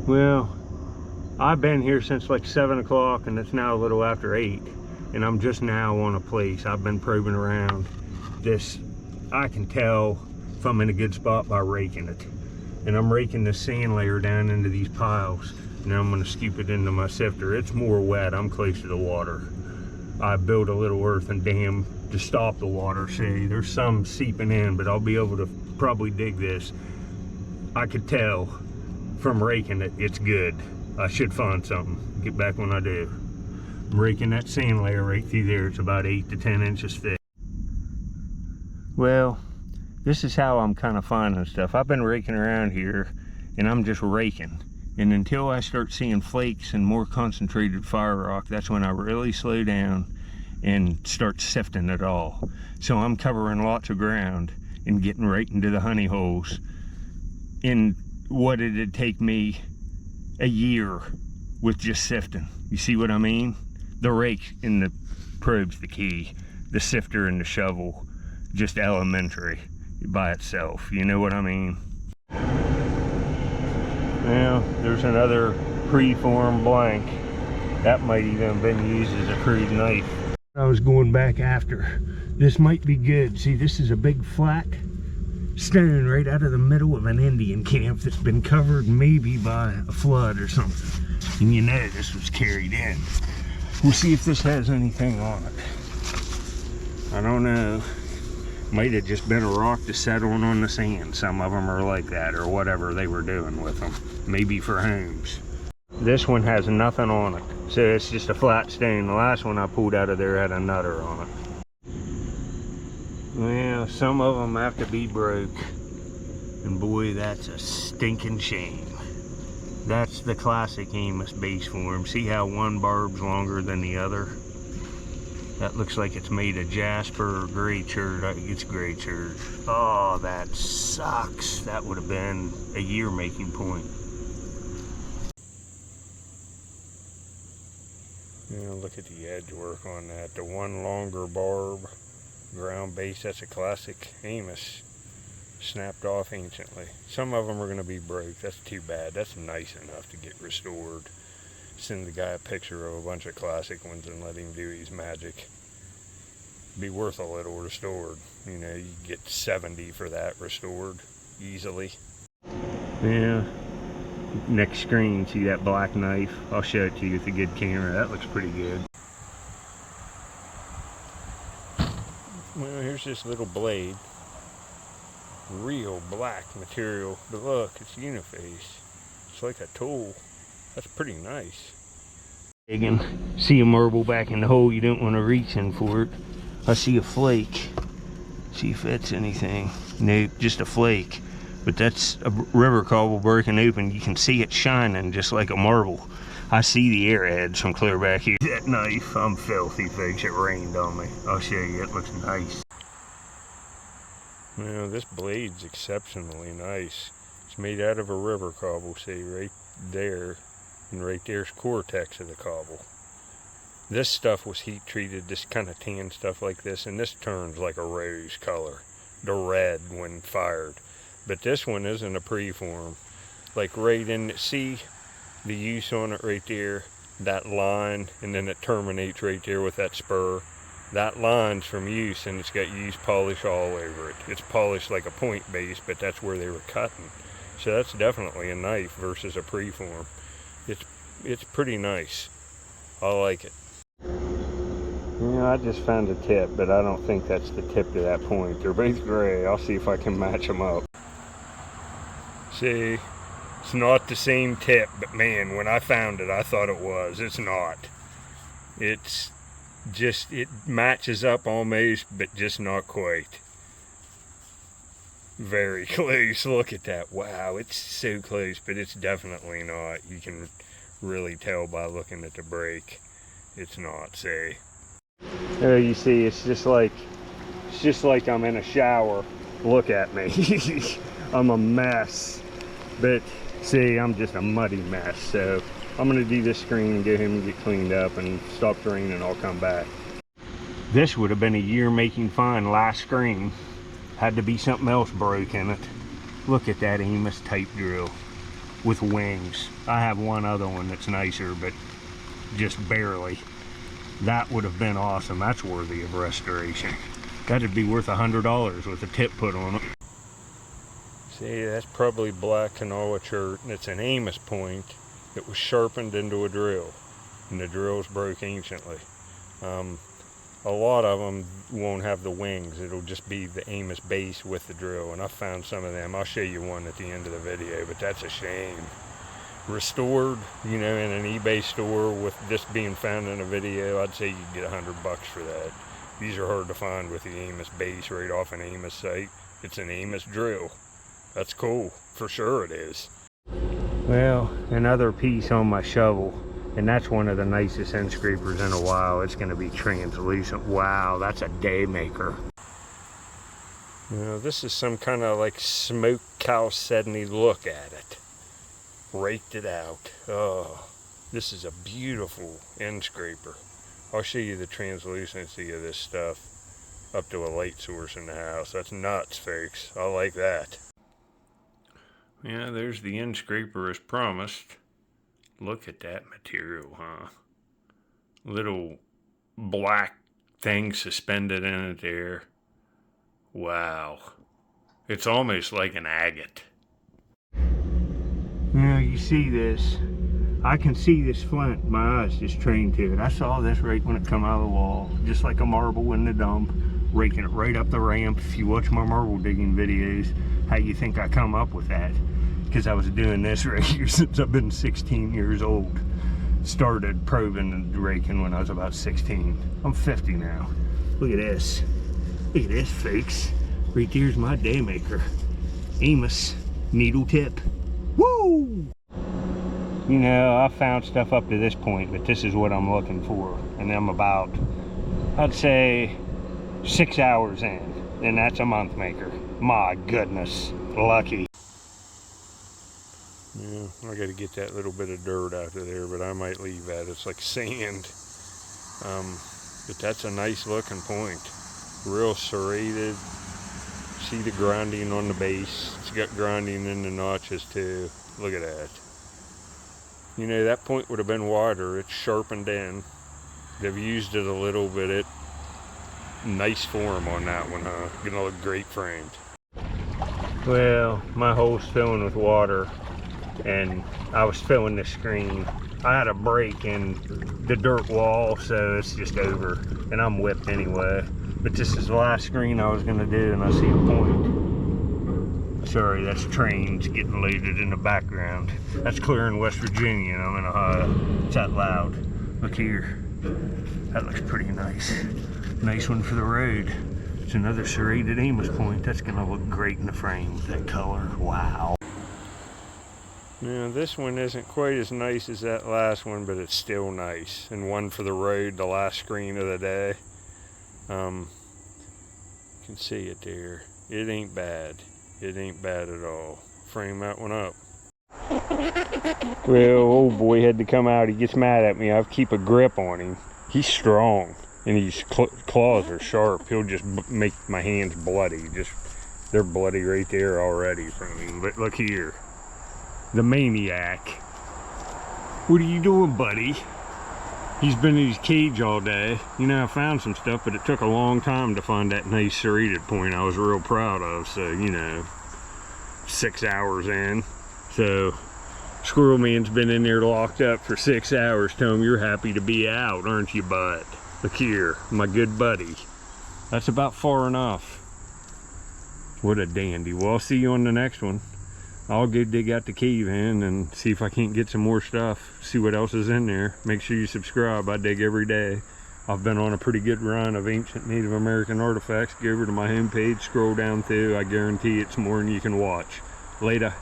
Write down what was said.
Well, I've been here since like 7 o'clock and it's now a little after 8. And I'm just now on a place. I've been probing around this. I can tell if I'm in a good spot by raking it. And I'm raking the sand layer down into these piles. And then I'm gonna scoop it into my sifter. It's more wet, I'm close to the water. I built a little earthen dam to stop the water. See, there's some seeping in, but I'll be able to probably dig this. I could tell from raking it, it's good. I should find something, get back when I do. I'm raking that sand layer right through there. It's about 8 to 10 inches thick. Well, this is how I'm kind of finding stuff. I've been raking around here and I'm just raking. And until I start seeing flakes and more concentrated fire rock, that's when I really slow down and start sifting it all. So I'm covering lots of ground and getting right into the honey holes in what it'd take me a year with just sifting. You see what I mean? The rake and the probe's the key. The sifter and the shovel, just elementary by itself. You know what I mean? Now, there's another preformed blank. That might even have been used as a crude knife. I was going back after. This might be good. See, this is a big flat stone right out of the middle of an Indian camp that's been covered maybe by a flood or something. And you know this was carried in. We'll see if this has anything on it. I don't know. Might have just been a rock to settle on the sand. Some of them are like that, or whatever they were doing with them. Maybe for homes. This one has nothing on it. So it's just a flat stone. The last one I pulled out of there had a nutter on it. Well, some of them have to be broke. And boy, that's a stinking shame. That's the classic Amos base form. See how one barb's longer than the other? That looks like it's made of jasper or gray chert. It's gray chert. Oh, that sucks. That would have been a year making point. Yeah, look at the edge work on that. The one longer barb, ground base, that's a classic Amos. Snapped off anciently. Some of them are going to be broke. That's too bad. That's nice enough to get restored. Send the guy a picture of a bunch of classic ones and let him do his magic. Be worth a little restored. You know, you get 70 for that restored easily. Yeah. Next screen, see that black knife? I'll show it to you with a good camera. That looks pretty good. Well, here's this little blade. Real black material, but look, it's uniface. It's like a tool. That's pretty nice. Digging, see a marble back in the hole, you don't want to reach in for it. I see a flake. See if that's anything. Nope, just a flake. But that's a river cobble breaking open. You can see it shining just like a marble. I see the arrowheads from clear back here. That knife, I'm filthy, folks. It rained on me. I'll show you, it looks nice. Well, this blade's exceptionally nice. It's made out of a river cobble, see, right there. And right there's cortex of the cobble. This stuff was heat treated, this kind of tan stuff like this, and this turns like a rose color, the red when fired. But this one isn't a preform. Like right in, see the use on it right there, that line, and then it terminates right there with that spur. That line's from use, and it's got used polish all over it. It's polished like a point base, but that's where they were cutting. So that's definitely a knife versus a preform. It's pretty nice. I like it. Yeah, I just found a tip, but I don't think that's the tip to that point. They're both gray. I'll see if I can match them up. See, it's not the same tip, but man, when I found it, I thought it was. It's not. It's just, it matches up almost, but just not quite. Very close. Look at that. Wow, it's so close, but it's definitely not. You can really tell by looking at the break. It's not, say. There you see, it's just like I'm in a shower. Look at me. I'm a mess. But see, I'm just a muddy mess. So I'm gonna do this screen and get him to get cleaned up and stop the rain and I'll come back. This would have been a year making fine last screen. Had to be something else broke in it. Look at that Amos type drill. with wings. I have one other one that's nicer, but just barely. That would have been awesome. That's worthy of restoration. That'd be worth $100 with a tip put on it. See, that's probably black Kanawha chert, and it's an Amos point that was sharpened into a drill, and the drills broke anciently. A lot of them won't have the wings. It'll just be the Amos base with the drill, and I found some of them. I'll show you one at the end of the video, but that's a shame. Restored, you know, in an eBay store with this being found in a video, I'd say you'd get $100 for that. These are hard to find with the Amos base right off an Amos site. It's an Amos drill. That's cool, for sure it is. Well, another piece on my shovel, and that's one of the nicest end scrapers in a while. It's going to be translucent. Wow, that's a day maker. Now, this is some kind of like smoke chalcedony look at it. Raked it out. Oh, this is a beautiful end scraper. I'll show you the translucency of this stuff up to a light source in the house. That's nuts, folks. I like that. Yeah, there's the end scraper as promised. Look at that material, huh? Little black thing suspended in it there. Wow. It's almost like an agate. You know, you see this. I can see this flint. My eyes just trained to it. I saw this right when it come out of the wall. Just like a marble in the dump. Raking it right up the ramp. If you watch my marble digging videos, how you think I come up with that? Because I was doing this right here since I've been 16 years old. Started probing and raking when I was about 16. I'm 50 now. Look at this. Look at this, folks. Right there's my day maker. Amos needle tip. Woo! You know, I found stuff up to this point, but this is what I'm looking for. And I'm about, I'd say, 6 hours in. And that's a month maker. My goodness. Lucky. Yeah, I got to get that little bit of dirt out of there, but I might leave that. It's like sand. But that's a nice looking point. Real serrated. See the grinding on the base. It's got grinding in the notches too. Look at that. You know, that point would have been wider. It's sharpened in. They've used it a little bit. Nice form on that one, huh? Gonna look great framed. Well, my hole's filling with water, and I was filling the screen. I had a break in the dirt wall, so it's just over, and I'm whipped anyway. But this is the last screen I was gonna do, and I see a point. Sorry, that's trains getting loaded in the background. That's clear in West Virginia, and I'm in Ohio. It's that loud. Look here. That looks pretty nice. Nice one for the road. It's another serrated Amos point. That's gonna look great in the frame with that color. Wow. Now this one isn't quite as nice as that last one, but it's still nice. And one for the road, the last screen of the day. You can see it there. It ain't bad. It ain't bad at all. Frame that one up. Well, old boy had to come out. He gets mad at me. I keep a grip on him. He's strong, and his claws are sharp. He'll just make my hands bloody. They're bloody right there already from him. But look here. The maniac. What are you doing, buddy? He's been in his cage all day. You know, I found some stuff, but it took a long time to find that nice serrated point I was real proud of. So, you know, 6 hours in. So, Squirrel Man's been in there locked up for 6 hours. Tell him you're happy to be out, aren't you, bud? Look here, my good buddy. That's about far enough. What a dandy. Well, I'll see you on the next one. I'll go dig out the cave in and see if I can't get some more stuff. See what else is in there. Make sure you subscribe. I dig every day. I've been on a pretty good run of ancient Native American artifacts. Go over to my homepage, scroll down through. I guarantee it's more than you can watch. Later.